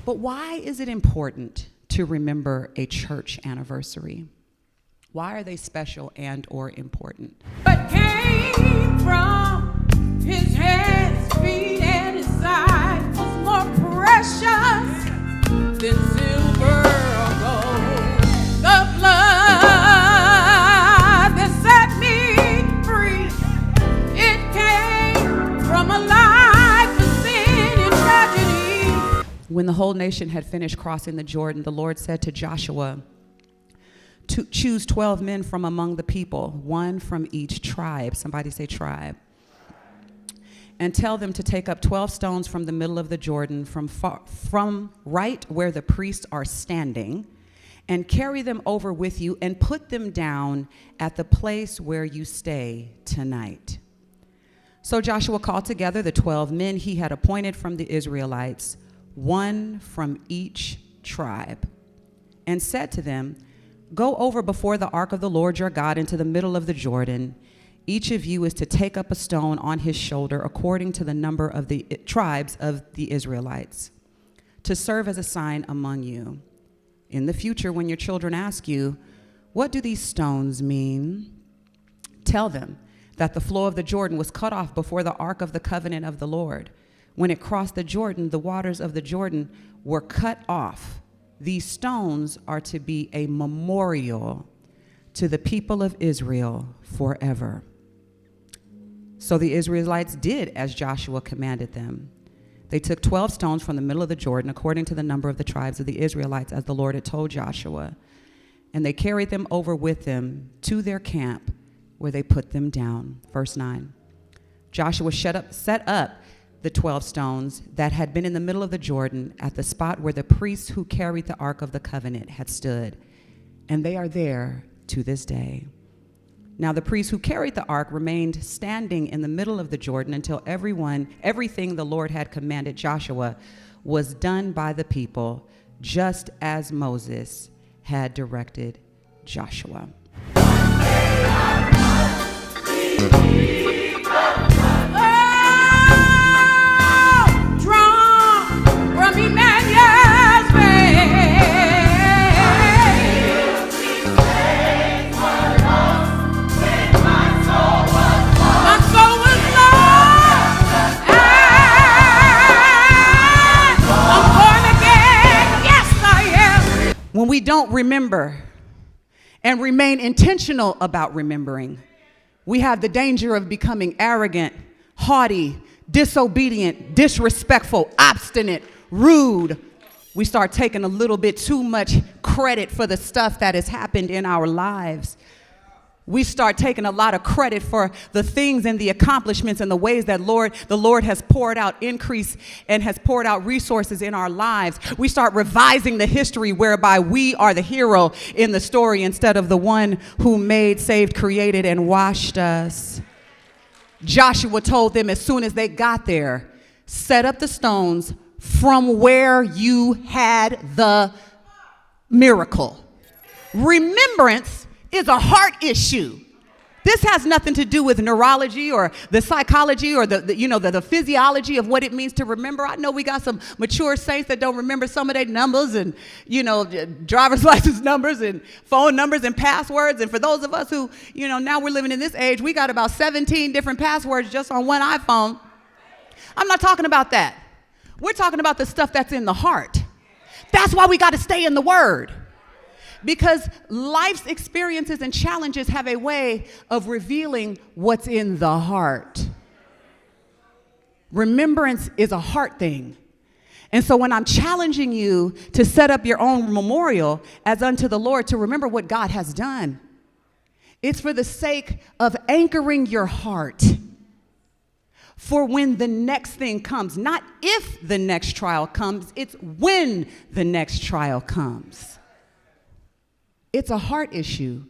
But why is it important to remember a church anniversary? Why are they special and or important? But came from his hands, feet, and his side was more precious than silver or gold. The blood that set me free, it came from a life of sin and tragedy. When the whole nation had finished crossing the Jordan, the Lord said to Joshua, to choose 12 men from among the people, one from each tribe. Somebody say tribe. And tell them to take up 12 stones from the middle of the Jordan, from right where the priests are standing, and carry them over with you and put them down at the place where you stay tonight. So Joshua called together the 12 men he had appointed from the Israelites, one from each tribe, and said to them, go over before the ark of the Lord your God into the middle of the Jordan. Each of you is to take up a stone on his shoulder according to the number of the tribes of the Israelites, to serve as a sign among you. In the future, when your children ask you, what do these stones mean? Tell them that the flow of the Jordan was cut off before the ark of the covenant of the Lord. When it crossed the Jordan, the waters of the Jordan were cut off. These stones are to be a memorial to the people of Israel forever. So the Israelites did as Joshua commanded them. They took 12 stones from the middle of the Jordan, according to the number of the tribes of the Israelites, as the Lord had told Joshua. And they carried them over with them to their camp, where they put them down. Verse 9. Joshua set up the 12 stones that had been in the middle of the Jordan at the spot where the priests who carried the Ark of the Covenant had stood. And they are there to this day. Now the priests who carried the ark remained standing in the middle of the Jordan until everything the Lord had commanded Joshua was done by the people, just as Moses had directed Joshua. When we don't remember and remain intentional about remembering, we have the danger of becoming arrogant, haughty, disobedient, disrespectful, obstinate, rude. We start taking a little bit too much credit for the stuff that has happened in our lives. We start taking a lot of credit for the things and the accomplishments and the ways that the Lord has poured out increase and has poured out resources in our lives. We start revising the history whereby we are the hero in the story instead of the one who made, saved, created, and washed us. Joshua told them as soon as they got there, set up the stones from where you had the miracle. Remembrance is a heart issue. This has nothing to do with neurology or the psychology or the physiology of what it means to remember. I know we got some mature saints that don't remember some of their numbers and, driver's license numbers and phone numbers and passwords. And for those of us who, now we're living in this age, we got about 17 different passwords just on one iPhone. I'm not talking about that. We're talking about the stuff that's in the heart. That's why we got to stay in the Word. Because life's experiences and challenges have a way of revealing what's in the heart. Remembrance is a heart thing. And so when I'm challenging you to set up your own memorial as unto the Lord to remember what God has done, it's for the sake of anchoring your heart for when the next thing comes. Not if the next trial comes, it's when the next trial comes. It's a heart issue.